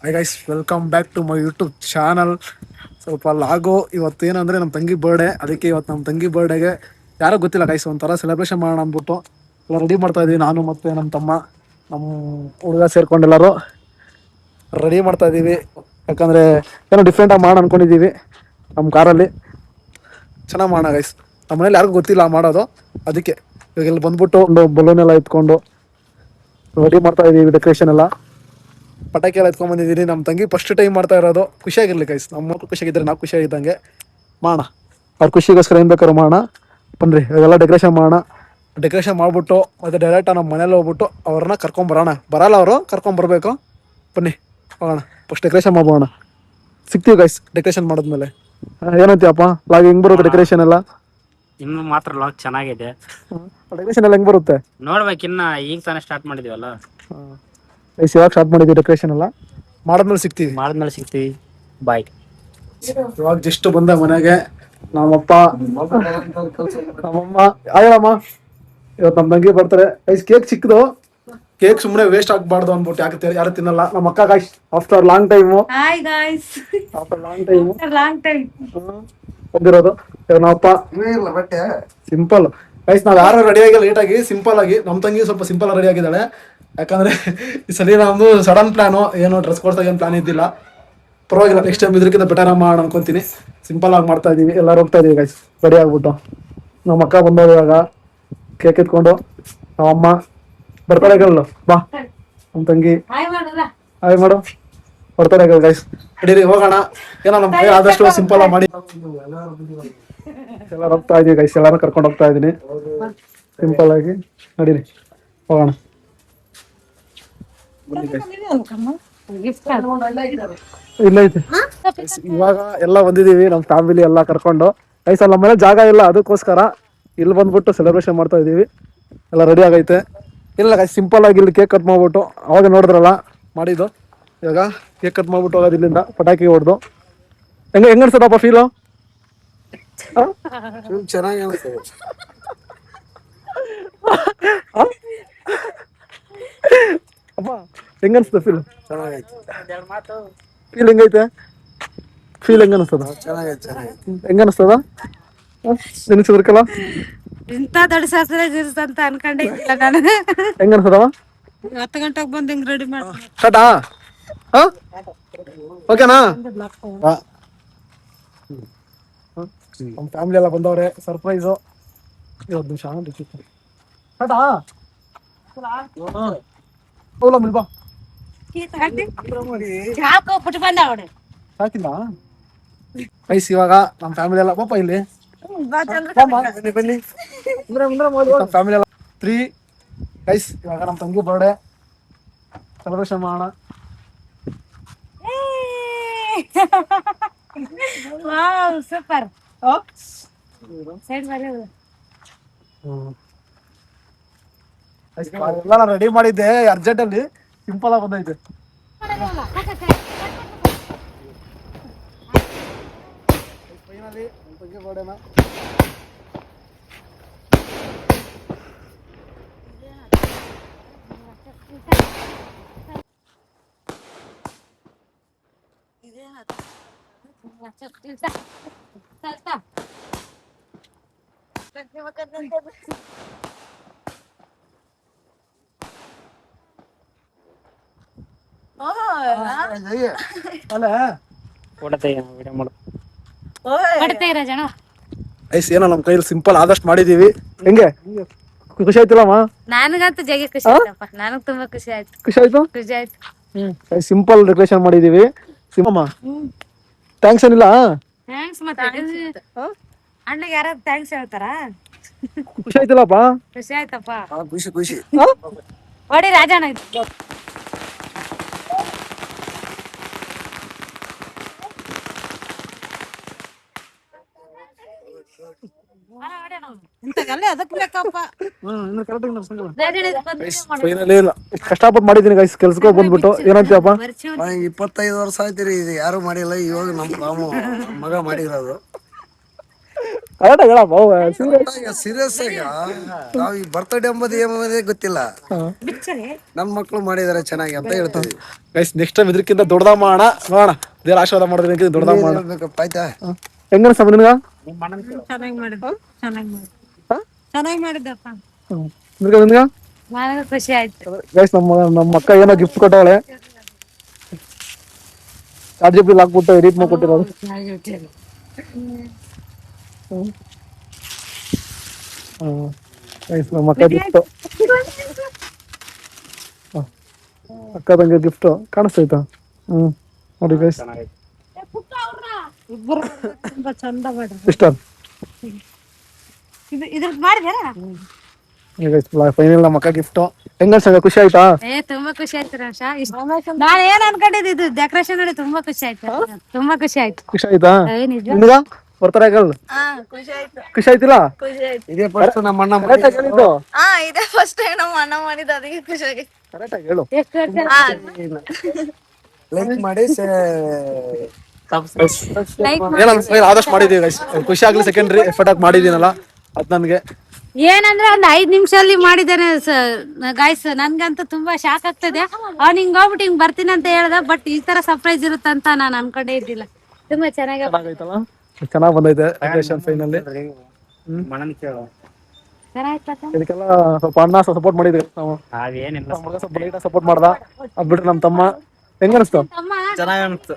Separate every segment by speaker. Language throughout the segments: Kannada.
Speaker 1: Hi guys, welcome back to my YouTube channel. ಸ್ವಲ್ಪ ಲಾಗು ಇವತ್ತೇನಂದರೆ ನಮ್ಮ ತಂಗಿ ಬರ್ಡೇ. ಅದಕ್ಕೆ ಇವತ್ತು ನಮ್ಮ ತಂಗಿ ಬರ್ಡೇಗೆ ಯಾರೋ ಗೊತ್ತಿಲ್ಲ ಗೈಸ್, ಒಂಥರ ಸೆಲೆಬ್ರೇಷನ್ ಮಾಡೋಣ ಅಂದ್ಬಿಟ್ಟು ಎಲ್ಲ ರೆಡಿ ಮಾಡ್ತಾ ಇದ್ದೀವಿ. ನಾನು ಮತ್ತು ನಮ್ಮ ತಮ್ಮ, ನಮ್ಮ ಹುಡುಗ ಸೇರ್ಕೊಂಡೆಲ್ಲರೂ ರೆಡಿ ಮಾಡ್ತಾ ಇದ್ದೀವಿ. ಯಾಕಂದರೆ ಏನೋ ಡಿಫ್ರೆಂಟಾಗಿ ಮಾಡೋಣ ಅಂದ್ಕೊಂಡಿದ್ದೀವಿ. ನಮ್ಮ ಕಾರಲ್ಲಿ ಚೆನ್ನಾಗಿ ಮಾಡೋಣ ಗೈಸ್. ನಮ್ಮ ಮನೇಲಿ ಯಾರಿಗೂ ಗೊತ್ತಿಲ್ಲ ಮಾಡೋದು, ಅದಕ್ಕೆ ಇವಾಗೆಲ್ಲ ಬಂದ್ಬಿಟ್ಟು ಒಂದು ಬಲೂನ್ ಎಲ್ಲ ಇಟ್ಕೊಂಡು ರೆಡಿ ಮಾಡ್ತಾ ಇದ್ದೀವಿ. ಡೆಕೋರೇಷನ್ ಎಲ್ಲ ಪಟಾಕಿ ಎಲ್ಲ ಎತ್ಕೊಂಡ್ಬಂದಿದ್ದೀನಿ. ನಮ್ಮ ತಂಗಿ ಫಸ್ಟ್ ಟೈಮ್ ಮಾಡ್ತಾ ಇರೋದು. ಖುಷಿಯಾಗಿರ್ಲಿ ಗೈಸ್, ನಮ್ಮ ಮಕ್ಕಳು ಖುಷಿಯಾಗಿದ್ದರೆ ನಾವು ಖುಷಿಯಾಗಿದ್ದಂಗೆ ಮಾಡೋಣ. ಅವ್ರ ಖುಷಿಗೋಸ್ಕರ ಏನು ಬೇಕಾದ್ರೂ ಮಾಡೋಣ. ಬನ್ನಿರಿ, ಇವೆಲ್ಲ ಡೆಕೋರೇಷನ್ ಮಾಡೋಣ. ಡೆಕೋರೇಷನ್ ಮಾಡಿಬಿಟ್ಟು ಮತ್ತು ಡೈರೆಕ್ಟ್ ನಮ್ಮ ಮನೇಲಿ ಹೋಗ್ಬಿಟ್ಟು ಅವ್ರನ್ನ ಕರ್ಕೊಂಬರೋಣ. ಬರಲ್ಲ ಅವರು, ಕರ್ಕೊಂಬರ್ಬೇಕು. ಬನ್ನಿ ಹೋಗೋಣ, ಫಸ್ಟ್ ಡೆಕೋರೇಷನ್ ಮಾಡ್ಬೋಣ. ಸಿಗ್ತೀವಿ ಗೈಸ್ ಡೆಕೋರೇಷನ್ ಮಾಡಿದ್ಮೇಲೆ. ಏನಂತೀಯಪ್ಪ ಲಾಗ್ ಹೆಂಗೆ ಬರುತ್ತೆ ಡೆಕೋರೇಷನ್ ಎಲ್ಲ?
Speaker 2: ಇನ್ನು ಮಾತ್ರ ಲಾಗ್ ಚೆನ್ನಾಗಿದೆ.
Speaker 1: ಡೆಕೋರೇಷನ್ ಎಲ್ಲ ಹೆಂಗೆ ಬರುತ್ತೆ
Speaker 2: ನೋಡ್ಬೇಕು, ಇನ್ನ ಈಗ ತಾನೇ ಸ್ಟಾರ್ಟ್ ಮಾಡಿದೀವಲ್ಲ.
Speaker 1: ಗೈಸ್ ಇವಾಗ ಸ್ಟಾರ್ಟ್ ಮಾಡಿದ್ವಿ ಡೆಕೋರೇಷನ್ ಎಲ್ಲ. ಮಾಡಿದ್ಮೇಲೆ
Speaker 2: ಸಿಗ್ತೀವಿ. ಬಾಯ್.
Speaker 1: ಇವಾಗ ಜಸ್ಟ್ ಬಂದ ಮನೆಗೆ. ನಮ್ಮಪ್ಪ ನಮ್ಮಮ್ಮ ಹೇಳಮ್ಮ, ಇವತ್ತು ನಮ್ಮ ತಂಗಿ ಬರ್ತಾರೆ. ಐಸ್ ಕೇಕ್ ಚಿಕ್ಕದು, ಕೇಕ್ ಸುಮ್ಮನೆ ವೇಸ್ಟ್ ಆಗ್ಬಾರ್ದು ಅಂದ್ಬಿಟ್ಟು ಯಾರು ತಿನ್ನಲ್ಲ. ನಮ್ಮ ಅಕ್ಕ ಗಾಯ್ಸ್ ಆಫ್ಟರ್ ಲಾಂಗ್ ಟೈಮು ಬಂದಿರೋದು. ನಮ್ಮಪ್ಪ ಸಿಂಪಲ್ ಗೈಸ್, ನಾವು ಯಾರು ರೆಡಿ ಆಗಿಲ್ಲ ಲೇಟಾಗಿ, ಸಿಂಪಲ್ ಆಗಿ. ನಮ್ಮ ತಂಗಿ ಸ್ವಲ್ಪ ಸಿಂಪಲ್ ರೆಡಿ ಆಗಿದ್ದಾಳೆ. ಯಾಕಂದ್ರೆ ಈ ಸಲ ನಮ್ದು ಸಡನ್ ಪ್ಲಾನು, ಏನು ಡ್ರೆಸ್ ಕೊಡ್ಸಾಗ ಏನು ಪ್ಲಾನ್ ಇದ್ದಿಲ್ಲ. ಪರವಾಗಿಲ್ಲ, ನೆಕ್ಸ್ಟ್ ಟೈಮ್ ಇದಕ್ಕಿಂತ ಬೆಟರ್ ಮಾಡೋಣ ಅನ್ಕೊಂತೀನಿ. ಸಿಂಪಲ್ ಆಗಿ ಮಾಡ್ತಾ ಇದೀವಿ, ಎಲ್ಲರೂ ಹೋಗ್ತಾ ಇದೀವಿ ಗೈಸ್ ರೆಡಿ ಆಗ್ಬಿಟ್ಟು. ನಮ್ಮ ಅಕ್ಕ ಬಂದೋದು ಇವಾಗ ಕೇಕ್ ಎತ್ಕೊಂಡು. ನಮ್ಮಮ್ಮ ಬರ್ತಾರೆ ಗಳು, ಬಾ ನಮ್ಮ ತಂಗಿ ಹಾಯ್ ಮಾಡು. ಬರ್ತಾರೆ ಗೈಸ್, ನಡೀರಿ ಹೋಗೋಣ. ಏನೋ ನಮ್ಮ ಕೈ ಆದಷ್ಟು ಸಿಂಪಲ್ ಆಗಿ ಮಾಡಿ ಎಲ್ಲರೂ ಹೋಗ್ತಾ ಇದೀವಿ ಗೈಸ್. ಎಲ್ಲಾರು ಕರ್ಕೊಂಡು ಹೋಗ್ತಾ ಇದೀನಿ ಸಿಂಪಲ್ ಆಗಿ. ನಡೀರಿ ಹೋಗೋಣ. ಇಲ್ಲ ಐತೆ ಇವಾಗ ಎಲ್ಲ ಬಂದಿದೀವಿ ನಮ್ಮ ಫ್ಯಾಮಿಲಿ ಎಲ್ಲ ಕರ್ಕೊಂಡು. ಗೈಸ್ ನಮ್ಮ ಮನೆ ಜಾಗ ಇಲ್ಲ, ಅದಕ್ಕೋಸ್ಕರ ಇಲ್ಲಿ ಬಂದ್ಬಿಟ್ಟು ಸೆಲೆಬ್ರೇಷನ್ ಮಾಡ್ತಾ ಇದೀವಿ. ಎಲ್ಲ ರೆಡಿ ಆಗೈತೆ. ಇಲ್ಲ ಗೈಸ್, ಸಿಂಪಲ್ ಆಗಿ ಇಲ್ಲಿ ಕೇಕ್ ಕಟ್ ಮಾಡ್ಬಿಟ್ಟು, ಅವಾಗ ನೋಡಿದ್ರಲ್ಲ ಮಾಡಿದ್ದು. ಇವಾಗ ಕೇಕ್ ಕಟ್ ಮಾಡ್ಬಿಟ್ಟು ಹೋಗೋದು ಇಲ್ಲಿಂದ, ಪಟಾಕಿ ಹೊಡೆದು. ಹೆಂಗ ಅನ್ಸದಪ್ಪ ಫೀಲು? ಚೆನ್ನಾಗಿ ಅಪ್ಪ ಹೆಂಗನ್ಸ್ತದ ಫೀಲ್? ಫೀಲ್ ಹೆಂಗೈತೆ? ಫೀಲ್ ಹೆಂಗ ಅನಿಸ್ತದ? ಹೆಂಗ ಅನಿಸ್ತದ ನೆನೆಸಿದ್ರಕಲ್ಲ?
Speaker 3: ಇಂತ ದೊಡ್ಡ ಶಾಸ್ತ್ರ ಅಂತ ಅನ್ಕೊಂಡಿಲ್ಲ ನಾನು.
Speaker 1: ಹೆಂಗ ಅನ್ಸದವ?
Speaker 3: 10 ಗಂಟೆಗೆ ಬಂದು ಹಿಂಗ್ ರೆಡಿ ಮಾಡಿ
Speaker 1: ಸ್ಟಾರ್ಟಾ? ಓಕೆನಾ? ನಮ್ಮ ಫ್ಯಾಮಿಲಿ ಎಲ್ಲ ಬಂದವ್ರೆ, ಸರ್ಪ್ರೈಸು. ಇವತ್ತು ನಿಮಿಷ ಸ್ಟಾರ್ಟಾ? ಹೋಗ್ಲ ಮಿಲ್ಬಾ ಸಾಕಿಲ್ಲ ಐಸ್. ಇವಾಗ ನಮ್ಮ ಫ್ಯಾಮಿಲಿ ಎಲ್ಲ ಪಾಪ ಇಲ್ಲಿ ಫ್ಯಾಮಿಲಿ ಎಲ್ಲ 3 ಗೈಸ್. ಇವಾಗ ನಮ್ಮ ತಂಗಿ ಬರ್ಡೇ ಸೆಲೆಬ್ರೇಷನ್ ಮಾಡೋಣ.
Speaker 3: ಸೂಪರ್.
Speaker 1: ಎಲ್ಲ ರೆಡಿ ಮಾಡಿದ್ದೆ ಅರ್ಜೆಂಟ್ ಅಲ್ಲಿ, ಸಿಂಪಲ್ ಆಗಿ ಬಂದೈತೆ. ಫೈನಲಿ ನಮ್ಮ ತಂಗಿ ಬರ್ಡೇನ ಐಸ್. ಏನೋ ನಮ್ಮ ಕೈಯಲ್ಲಿ ಸಿಂಪಲ್ ಆದಷ್ಟು ಮಾಡಿದೀವಿ. ಹೆಂಗೆ ಖುಷಿ ಆಯ್ತಿಲ್ಲಮ್ಮ?
Speaker 3: ನನಗಂತೂ ಜಗ ಖುಷಿ ಆಯ್ತಪ್ಪ. ನನಗ್ ತುಂಬಾ ಖುಷಿ ಆಯ್ತು.
Speaker 1: ಖುಷಿ
Speaker 3: ಆಯ್ತು.
Speaker 1: ಸಿಂಪಲ್ ಡೆಕೋರೇಷನ್ ಮಾಡಿದೀವಿ. ಸಿಂಪಮ್ಮ ಥ್ಯಾಂಕ್ಸ್ ಏನಿಲ್ಲ?
Speaker 3: ಥ್ಯಾಂಕ್ಸ್. ಮತ್ತೆ ಅಣ್ಣಗೆ ಯಾರಾದ್ರು ಥ್ಯಾಂಕ್ಸ್ ಹೇಳ್ತಾರ?
Speaker 1: ಖುಷಿ ಆಯ್ತಿಲ್ಲಪ್ಪ?
Speaker 3: ಖುಷಿ ಆಯ್ತಪ್ಪ.
Speaker 1: ಖುಷಿ
Speaker 3: ಹೊಡಿ ರಾಜಣ್ಣ.
Speaker 1: ಕಷ್ಟಪಟ್ಟು ಮಾಡಿದೀನಿ ಗೈಸ್, ಕೆಲ್ಸಕ್ಕೆ ಬಂದ್ಬಿಟ್ಟು. ಏನಂತೀಯಪ್ಪ?
Speaker 4: 25 ವರ್ಷ ಆಯ್ತಿರಿ, ಇದು ಯಾರು ಮಾಡಿಲ್ಲ. ಇವಾಗ ನಮ್ಮ ಮಗ ಮಾಡಿರೋದು.
Speaker 1: ಕರೆಕ್ಟಾಗಿ ಹೇಳಪ್ಪ
Speaker 4: ಸೀರಿಯಸ್ ಆಗಿ ನಾವ್ ಈ ಬರ್ತಡೇ ಎಂಬುದು ಏನೇ ಗೊತ್ತಿಲ್ಲ, ನನ್ ಮಕ್ಳು ಮಾಡಿದಾರೆ ಚೆನ್ನಾಗಿ ಅಂತ ಹೇಳ್ತೀವಿ.
Speaker 1: ಗೈಸ್ ನೆಕ್ಸ್ಟ್ ಟೈಮ್ ಇದಕ್ಕಿಂತ ದೊಡ್ಡದ ಮಾಡೋಣ, ನೋಡೋಣ ದೇವ್ರ ಆಶೀರ್ವಾದ ಮಾಡೋದಕ್ಕಿಂತ ದೊಡ್ಡದ ಮಾಡೋಣ.
Speaker 4: ಹೇಳ್ಬೇಕಪ್ಪ ಆಯ್ತಾ.
Speaker 1: ಹೆಂಗ ಸಮ ನಿನ್ಗ
Speaker 3: ಚೆನ್ನಾಗಿ ಮಾಡಿದ್ದು ಚೆನ್ನಾಗಿ ಮಾಡಿದ್ದಪ್ಪ.
Speaker 1: ನಿನ್ಗ
Speaker 3: ನನಗೆ ಖುಷಿ ಆಯ್ತು.
Speaker 1: ಗೈಸ್ ನಮ್ಮ ಅಕ್ಕ ಏನೋ ಗಿಫ್ಟ್ ಕೊಟ್ಟವಳೆ, ಚಾರ್ಜ್ ಹಾಕ್ಬಿಟ್ಟು ಎಡಿಟ್ ಮಾಡಿ ಕೊಟ್ಟಿರೋದು. ಗೈಸ್ ನಮ್ಮ ಅಕ್ಕ ಗಿಫ್ಟ್, ಅಕ್ಕ ತಂಗೆ ಗಿಫ್ಟ್ ಕಾಣಿಸ್ತೈತಾ? ನೋಡಿ ಗೈಸ್
Speaker 3: ಇಬ್ಬರು ತುಂಬಾ ಚಂದ ಮಾಡ್ರಿ.
Speaker 1: ಇಷ್ಟ
Speaker 3: ಇದ್ರದ್ದು ಮಾಡಿದ್ಯಾರ?
Speaker 1: ಫೈನಲ್ ನಮ್ಮ ಅಕ್ಕ ಗಿಫ್ಟ್ ಹೆಂಗ ಖುಷಿ ಆಯ್ತಾ?
Speaker 3: ತುಂಬಾ ಖುಷಿ ಆಯ್ತು ರಮೇಶ. ನಾನು ಏನ್ ಅನ್ಕೊಂಡಿದ್ದು ಇದು ಡೆಕೋರೇಷನ್ ನೋಡಿ ತುಂಬಾ ಖುಷಿ ಆಯ್ತು, ತುಂಬಾ ಖುಷಿ ಆಯ್ತು.
Speaker 1: ಖುಷಿ ಆಯ್ತಾ
Speaker 3: ನಿಜ
Speaker 1: ನಿಮ್ಗ? ಬರ್ತಾರೆ ಖುಷಿ ಆಯ್ತಿಲ್ಲ?
Speaker 4: ಇದೇ ಫಸ್ಟ್ ನಮ್ಮ ಅಣ್ಣ
Speaker 1: ಕರೆಕ್ಟಾಗಿ ಹೇಳಿದ್ದು,
Speaker 5: ಇದೇ ಫಸ್ಟ್ ಟೈಮ್ ನಮ್ಮ ಅಣ್ಣ ಮಾಡಿದ್ದು, ಅದಕ್ಕೆ ಖುಷಿಯಾಗಿ
Speaker 1: ಕರೆಕ್ಟಾಗಿ ಹೇಳು.
Speaker 4: ಲೈಕ್ ಮಾಡಿ
Speaker 1: ಏನಂದ್ರೆ ಆದಷ್ಟು ಮಾಡಿದೀವಿ ಗೈಸ್, ಖುಷಿ ಆಗ್ಲಿ ಸೆಕೆಂಡ್ರಿ ಎಫರ್ಟ್ ಆಗಿ ಮಾಡಿದೀನಲ್ಲ ಅದ್ ನನ್ಗೆ.
Speaker 3: ಏನಂದ್ರೆ ಒಂದ್ 5 ನಿಮಿಷದಲ್ಲಿ ಮಾಡಿದ್ದೇನೆ ಗೈಸ್. ನನ್ಗಂತೂ ತುಂಬಾ ಶಾಕ್ ಆಗ್ತದೆ. ಅವ್ನು ಹಿಂಗ್ ಹೋಗ್ಬಿಟ್ಟು ಹಿಂಗ್ ಬರ್ತೀನಿ ಅಂತ ಹೇಳ್ದ, ಬಟ್ ಈ ತರ ಸರ್ಪ್ರೈಸ್ ಇರುತ್ತಂತ ನಾನು ಅನ್ಕೊಂಡೇ ಇದ್ದಿಲ್ಲ. ತುಂಬಾ
Speaker 1: ಚೆನ್ನಾಗೈತಲ್ಲ, ಚೆನ್ನಾಗ್ ಬಂದೈತೆ ಡೆಕೋರೇಷನ್ ಫೈನಲಿ.
Speaker 2: ಮನನ್ ಕೇಳು.
Speaker 1: ಇದಕ್ಕೆಲ್ಲ ಸ್ವಲ್ಪ ಅಣ್ಣ ಸಪೋರ್ಟ್ ಮಾಡಿದ್ವಿ ನಾವು,
Speaker 2: ಅವೇನಿಲ್ಲ,
Speaker 1: ನಮ್ಮ ಮಗ ಸ್ವಲ್ಪ ಲೈಟ್ ಸಪೋರ್ಟ್ ಮಾಡ್ದ. ಅದ್ ಬಿಟ್ರೆ ನಮ್ಮ ತಮ್ಮ ಹೆಂಗ ಅನಿಸ್ತು?
Speaker 2: ಚೆನ್ನಾಗ್ ಅನ್ಸ್ತು.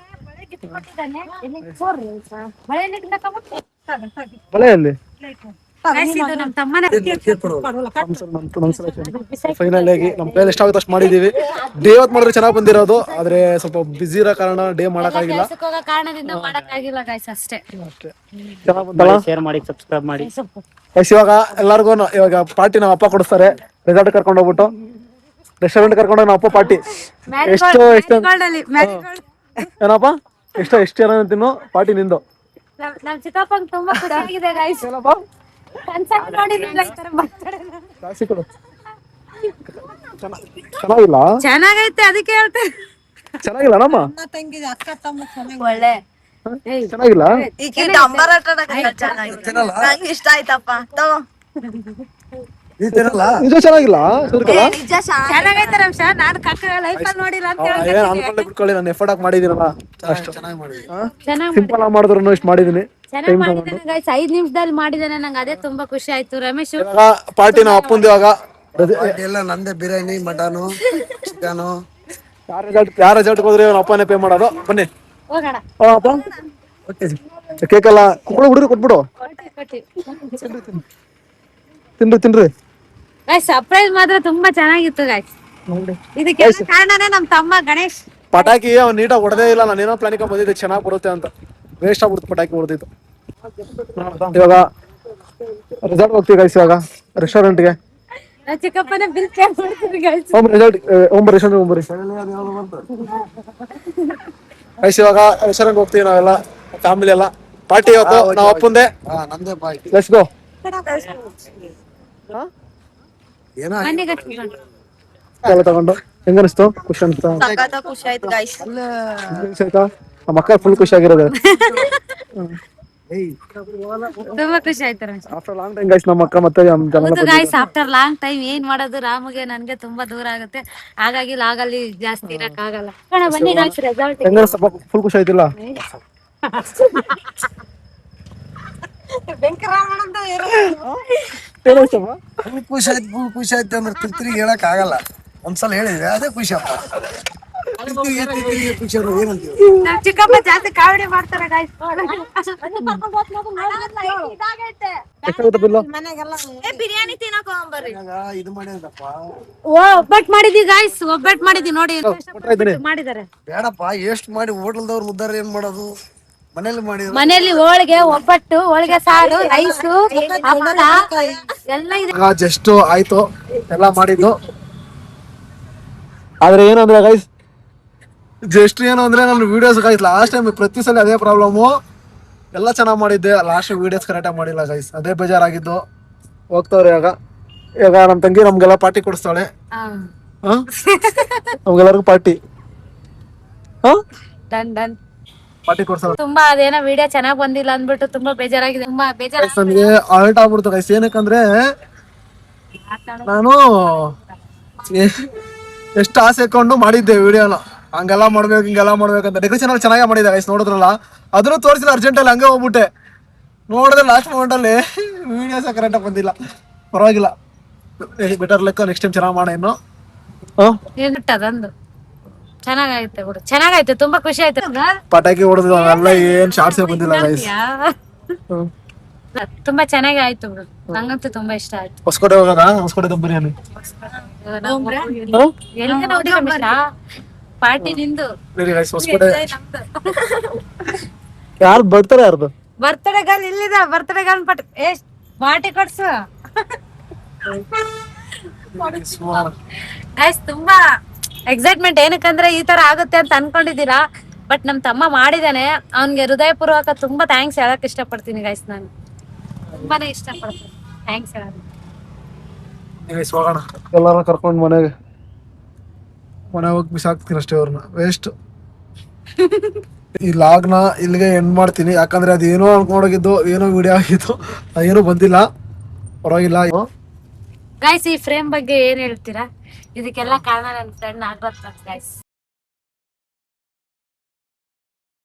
Speaker 1: ಬಳೆಯಲ್ಲಿ
Speaker 3: ನಮ್ ತಮ್ಮನ
Speaker 1: ಫೈನಲ್ ಆಗಿ ನಮ್ಮ ಕೈಯಲ್ಲಿ ಎಷ್ಟಾಗುತ್ತೆ ಅಷ್ಟು ಮಾಡಿದೀವಿ. ಡೇ ಹೊತ್ತು ಮಾಡಿದ್ರೆ ಚೆನ್ನಾಗಿ ಬಂದಿರೋದು, ಆದ್ರೆ ಸ್ವಲ್ಪ ಬಿಸಿ ಇರೋ ಕಾರಣ ಡೇ ಮಾಡಕ್ಕಾಗಿಲ್ಲ.
Speaker 3: ಹೋಗೋ ಕಾರಣದಿಂದ ಮಾಡಕ್ಕಾಗಿಲ್ಲ ಗೈಸ್, ಅಷ್ಟೇ.
Speaker 1: ಚೆನ್ನಾಗ್ ಬಂತಲ್ಲ?
Speaker 2: ಶೇರ್ ಮಾಡಿ, ಸಬ್ಸ್ಕ್ರೈಬ್ ಮಾಡಿ.
Speaker 1: ಗೈಸ್ ಇವಾಗ ಎಲ್ಲಾರ್ಗು ಇವಾಗ ಪಾರ್ಟಿ ನಮ್ಮ ಅಪ್ಪ ಕೊಡಿಸ್ತಾರೆ. ರೆಸಾರ್ಟ್ ಕರ್ಕೊಂಡು ಹೋಗ್ಬಿಟ್ಟು ರೆಸ್ಟೋರೆಂಟ್ ಕರ್ಕೊಂಡು ನಮ್ಮ ಅಪ್ಪ ಪಾರ್ಟಿ. ಎಷ್ಟು ಏನಪ್ಪ ಎಷ್ಟು ಜನ ತಿನ್ನು ಪಾರ್ಟಿ ನಿಂದು.
Speaker 3: ನಮ್ ಚಿಕ್ಕಪ್ಪಂಗ್ ತುಂಬಾ ಖುಷಿ ಆಗಿದೆ ಗೈಸ್.
Speaker 1: ಚೆನ್ನಾಗಿಲ್ಲ?
Speaker 3: ಚೆನ್ನಾಗೈತೆ, ಅದಕ್ಕೆ ಹೇಳ್ತೇನೆ.
Speaker 1: ಚೆನ್ನಾಗಿಲ್ಲ ನಮ್ಮ
Speaker 5: ಒಳ್ಳೆ
Speaker 1: ಚೆನ್ನಾಗಿಲ್ಲ?
Speaker 5: ಈಗ ಡಂಬರ್ ಆಟ ನಂಗೆ ಇಷ್ಟ ಆಯ್ತಪ್ಪ. ತಗೋ
Speaker 4: ನೀವ್ ತಿನ್ನಲ್ಲ?
Speaker 1: ನಿಜ ಚೆನ್ನಾಗಿಲ್ಲ? ಸುರ್ಕಲ್ಲ?
Speaker 5: ನಿಜ
Speaker 3: ಚೆನ್ನಾಗೈತೆ ರಮೇಶ. ನಾನು ಕಕ್ಕ ಲೈಫ್ ಅಲ್ಲಿ ನೋಡಿಲ್ಲ ಅಂತ
Speaker 1: ಏನ್ ಅನ್ಕೊಂಡೆ ಬಿಟ್ಕೊಳ್ಳಿ, ನಾನು ಎಫರ್ಟ್ ಆಗಿ ಮಾಡಿದೀನಲ್ಲ ಅಷ್ಟು.
Speaker 4: ಚೆನ್ನಾಗಿ ಮಾಡಿದ್ವಿ.
Speaker 3: ಚೆನ್ನಾಗಿ
Speaker 1: ಸಿಂಪಲ್ ಆಗಿ ಮಾಡಿದ್ರು ಇಷ್ಟು ಮಾಡಿದೀನಿ.
Speaker 3: ಚೆನ್ನಾಗಿ ಮಾಡಿದ್ದಾನೆ ಗೈಸ್. 5 ನಿಮಿಷದಲ್ಲಿ ಮಾಡಿದ್ದಾನೆ, ನಂಗೆ ಅದೇ ತುಂಬಾ ಖುಷಿ ಆಯ್ತು. ರಮೇಶ್
Speaker 1: ಇವಾಗ ಪಾರ್ಟಿ ನಾವು ಅಪ್ಪಂದು ಇವಾಗ
Speaker 4: ಎಲ್ಲ ನಂದೇ, ಬಿರಿಯಾನಿ, ಮಟನು, ಚಿಕನು.
Speaker 1: ಯಾರ ರೆಸಾರ್ಟ್ಗೆ ಹೋದ್ರೆ ಅವ್ನ ಅಪ್ಪನೇ ಪೇ ಮಾಡೋದು. ಬನ್ನಿ
Speaker 3: ಹೋಗೋಣ.
Speaker 1: ಅಪ್ಪ ಕೇಕ್ ಎಲ್ಲ ಹುಡುಗರು ಕೊಟ್ಬಿಡು. ತಿನ್ರಿ
Speaker 3: ಗೈಸ್ ಸರ್ಪ್ರೈಸ್ ಮಾತ್ರ ತುಂಬಾ ಚೆನ್ನಾಗಿತ್ತು ಗೈಸ್. ಇದಕ್ಕೆ ಕಾರಣನೇ ನಮ್ ತಮ್ಮ ಗಣೇಶ್.
Speaker 1: ಪಟಾಕಿ ಅವ್ನು ನೀಟಾಗಿ ಹೊಡೆದೇ ಇಲ್ಲ. ನಾನು ಏನೋ ಪ್ಲಾನಿಂಗ್ ಬಂದಿದ್ದೆ ಚೆನ್ನಾಗಿ ಬರುತ್ತೆ ಅಂತ, ವೇಸ್ಟ್ ಆಗ್ಬಿಡ್ತು ಪಟಾಕಿ ಹೊಡೆದಿತ್ತು. ಇವಾಗ ರೆಸಾರ್ಟ್ ಹೋಗ್ತೀವಿ ಗೈಸ್, ಇವಾಗ ರೆಸ್ಟೋರೆಂಟ್ಗೆ.
Speaker 3: ಚಿಕ್ಕಪ್ಪನ ಬಿಲ್ ಪೇ ಮಾಡ್ತೀವಿ ಗೈಸ್.
Speaker 1: ಗೈಸ್ ಇವಾಗ ರೆಸ್ಟೋರೆಂಟ್ ಹೋಗ್ತೀವಿ ನಾವೆಲ್ಲ ಫ್ಯಾಮಿಲಿ ಎಲ್ಲ. ಪಾರ್ಟಿ ಇವತ್ತು ನಾವು ಅಪ್ಪಂದೆ.
Speaker 4: ನಂದೇ ಬಾಯ್.
Speaker 1: Let's go.
Speaker 4: ಏನೋ
Speaker 3: ಬನ್ನಿ ಗೈಸ್ ಹೋಗೋಣ.
Speaker 1: ಎಲ್ಲ ತಗೊಂಡು ಹೆಂಗನಿಸ್ತು? ಖುಷಿ ಅನಿಸ್ತಾ?
Speaker 5: ಸಖತ್ ಖುಷಿ ಆಯ್ತು ಗೈಸ್.
Speaker 1: ಖುಷಿ ಆಯ್ತಾ? ನಮ್ಮ ಅಕ್ಕ ಫುಲ್ ಖುಷಿ ಆಗಿರೋದು.
Speaker 3: ತುಂಬಾ ಖುಷಿ ಆಯ್ತು Ramesh.
Speaker 1: After long time guys ನಮ್ಮ ಅಕ್ಕ ಮತ್ತೆ
Speaker 3: ಹೌದು ಗೈಸ್, ಆಫ್ಟರ್ ಲಾಂಗ್ ಟೈಮ್ ಏನ್ ಮಾಡೋದು. ರಾಮಗೆ ನನ್ಗೆ ತುಂಬಾ ದೂರ ಆಗುತ್ತೆ, ಹಾಗಾಗಿ ಲಾಗಲ್ಲಿ ಜಾಸ್ತಿ ಇರಕ್ ಆಗಲ್ಲ. ಬನ್ನಿ ಗೈಸ್ ರೆಸಾರ್ಟ್.
Speaker 1: ಹೆಂಗನಿಸ್ತ? ಫುಲ್ ಖುಷಿ ಆಯ್ತಿಲ್ಲ?
Speaker 4: ಫುಲ್ ಖುಷಿ ಆಯ್ತು ಅಂದ್ರೆ ತಿರ್ಗಿ ಹೇಳಕ್ ಆಗಲ್ಲ. ಒಂದ್ಸಲ ಹೇಳಿದ್ರೆ ಅದೇ ಖುಷಿ ಅಪ್ಪ. ಖುಷಿ ಅಂದ್ರೆ ಏನಂತೀವಿ?
Speaker 3: ನಮ್ ಚಿಕ್ಕಪ್ಪ ಜಾಸ್ತಿ ಕಾಮಿಡಿ ಮಾಡ್ತಾರೆ ಗೈಸ್.
Speaker 5: ಬಿರಿಯಾನಿ ತಿನ್ನಕ್ ಹೋಗ್ಬರ್ರಿ.
Speaker 4: ಇದು ಮಾಡಿದಪ್ಪ.
Speaker 3: ಒಬ್ಬಟ್ಟು ಮಾಡಿದ್ವಿ ಗೈಸ್, ಒಬ್ಬಟ್ಟು ಮಾಡಿದ್ವಿ ನೋಡಿ. ಮಾಡಿದ್ದಾರೆ
Speaker 4: ಬೇಡಪ್ಪ, ಎಷ್ಟು ಮಾಡಿ ಹೋಟೆಲ್ದವ್ರು ಉದ್ದಾರ ಏನ್ ಮಾಡೋದು? ಮನೇಲಿ ಮಾಡಿದ್ರು.
Speaker 3: ಮನೆಯಲ್ಲಿ ಹೋಳಿಗೆ, ಒಬ್ಬಟ್ಟು, ಹೋಳಿಗೆ ಸಾರು, ರೈಸು, ಹಪ್ಪಳ ಎಲ್ಲ ಇದೆ.
Speaker 1: ಜಸ್ಟ್ ಆಯ್ತು ಎಲ್ಲ ಮಾಡಿದ್ದು. ಆದ್ರೆ ಏನು ಅಂದ್ರೆ ಗೈಸ್, ಜಸ್ಟ್ ಏನು ಅಂದ್ರೆ ನನ್ನ ವಿಡಿಯೋಸ್ ಗೈಸ್ ಲಾಸ್ಟ್ ಟೈಮ್ ಪ್ರತಿ ಸಲ ಅದೇ ಪ್ರಾಬ್ಲಮ್ಮು. ಎಲ್ಲ ಚೆನ್ನಾಗಿ ಮಾಡಿದ್ದೆ, ಲಾಸ್ಟ್ ವಿಡಿಯೋಸ್ ಕರೆಕ್ಟಾಗಿ ಮಾಡಿಲ್ಲ ಗೈಸ್, ಅದೇ ಬೇಜಾರಾಗಿದ್ದು. ಹೋಗ್ತಾವ್ರೆ ಇವಾಗ ನಮ್ಮ ತಂಗಿ ನಮ್ಗೆಲ್ಲ ಪಾರ್ಟಿ ಕೊಡಿಸ್ತಾಳೆ. ನಮ್ಗೆಲ್ಲರಿಗೂ ಪಾರ್ಟಿ.
Speaker 3: Done done.
Speaker 1: ಪಾರ್ಟಿ ಕೊಡ್ಸಲ್ಲ.
Speaker 3: ತುಂಬಾ ಅದೇನೋ ವಿಡಿಯೋ ಚೆನ್ನಾಗ್ ಬಂದಿಲ್ಲ ಅಂದ್ಬಿಟ್ಟು ತುಂಬಾ ಬೇಜಾರಾಗಿದೆ. ತುಂಬಾ ಬೇಜಾರ
Speaker 1: ನನಗೆ ಅರ್ಟ್ ಆಗ್ಬಿಡ್ತು ಗೈಸ್. ಏನಕ್ಕಂದ್ರೆ ನಾನು ಎಷ್ಟು ಆಸೆ ಇಟ್ಕೊಂಡು ಮಾಡಿದ್ದೆ ವಿಡಿಯೋನ, ಹಂಗೆಲ್ಲ ಮಾಡ್ಬೇಕು ಹಿಂಗೆಲ್ಲ ಮಾಡ್ಬೇಕಂತ. ಡೆಕೋರೇಷನ್ ಅಲ್ಲಿ ಚೆನ್ನಾಗೇ ಮಾಡಿದ್ದೆ ಗೈಸ್, ನೋಡಿದ್ರಲ್ಲ. ಅದನ್ನು ತೋರಿಸಿಲ್ಲ ಅರ್ಜೆಂಟಲ್ಲಿ, ಹಂಗೆ ಹೋಗ್ಬಿಟ್ಟೆ. ನೋಡಿದ್ರೆ ಲಾಸ್ಟ್ ಮೂಮೆಂಟಲ್ಲಿ ವಿಡಿಯೋಸ್ ಕರೆಕ್ಟಾಗಿ ಬಂದಿಲ್ಲ. ಪರವಾಗಿಲ್ಲ, ಬೆಟರ್ ಲೆಕ್ಕ, ನೆಕ್ಸ್ಟ್ ಟೈಮ್ ಚೆನ್ನಾಗಿ ಮಾಡ. ಇನ್ನು
Speaker 3: ಅದೊಂದು ಚೆನ್ನಾಗೈತೆ ಬಿಡು, ಚೆನ್ನಾಗೈತೆ, ತುಂಬಾ ಖುಷಿ ಆಯ್ತು.
Speaker 1: ಪಟಾಕಿ ಹೊಡೆದು ಅವೆಲ್ಲ ಏನ್ ಶಾರ್ಟ್ಸೇ ಬಂದಿಲ್ಲ ಗೈಸ್.
Speaker 3: ತುಂಬಾ ಚೆನ್ನಾಗಿ ಆಯ್ತು ಬಿಡು, ನಂಗಂತೂ ತುಂಬಾ ಇಷ್ಟ ಆಯ್ತು.
Speaker 1: ಹೊಸಕೋಟೆ ಹೋಗೋಣ, ಹೊಸಕೋಟೆ ದಮ್ ಬಿರಿಯಾನಿ
Speaker 3: ಪಾರ್ಟಿ ನಿಂದು
Speaker 1: ಗೈಸ್. ಹೊಸಕೋಟೆ ಯಾರು ಬರ್ತಾರೆ? ಯಾರ್ದು
Speaker 3: ಬರ್ತಡೇ ಗರ್ಲ್ ಇಲ್ಲಿದ, ಬರ್ತಡೇ ಗರ್ಲ್ ಪಾರ್ಟಿ ಕೊಡ್ಸು ಗೈಸ್. ತುಂಬಾ ಎಕ್ಸೈಟ್ಮೆಂಟ್, ಏನಕ್ಕಂದ್ರೆ ಈ ತರ ಆಗುತ್ತೆ ಅಂತ ಅನ್ಕೊಂಡಿದ್ದೀರಾ. ಬಟ್ ನಮ್ ತಮ್ಮ ಮಾಡಿದಾನೆ, ಅವ್ನ್ಗೆ ಹೃದಯಪೂರ್ವಕ ತುಂಬಾ ಥ್ಯಾಂಕ್ಸ್ ಹೇಳಕ್ ಇಷ್ಟಪಡ್ತೀನಿ ಗೈಸ್. ನಾನು ತುಂಬಾನೇ ಇಷ್ಟಪಡ್ತೀನಿ, ಥ್ಯಾಂಕ್ಸ್ ಹೇಳೋದು.
Speaker 1: ಹೋಗೋಣ ಎಲ್ಲಾರು ಕರ್ಕೊಂಡು ಮನೆಗೆ ಹೋಗಿ ಬಿಸಾಕ್ತೀನಿ ಅಷ್ಟೇ ಅವ್ರನ್ನ. ವೇಸ್ಟ್. ಈ ಲಾಗ್ನ ಇಲ್ಲಿಗೆ ಎಂಡ್ ಮಾಡ್ತೀನಿ, ಯಾಕಂದ್ರೆ ಅದೇನೋ ಅನ್ಕೊಂಡೋಗಿದ್ದು, ಏನೋ ವಿಡಿಯೋ ಆಗಿತ್ತು, ಅದೇನೋ ಬಂದಿಲ್ಲ. ಪರವಾಗಿಲ್ಲ
Speaker 3: ಗೈಸ್. ಈ ಫ್ರೇಮ್ ಬಗ್ಗೆ ಏನ್ ಹೇಳ್ತೀರಾ? ಇದಕ್ಕೆಲ್ಲ ಕಾರಣ ನನ್ನ ಫ್ರೆಂಡ್ ನಾಗರತ್ನ ಗೈಸ್.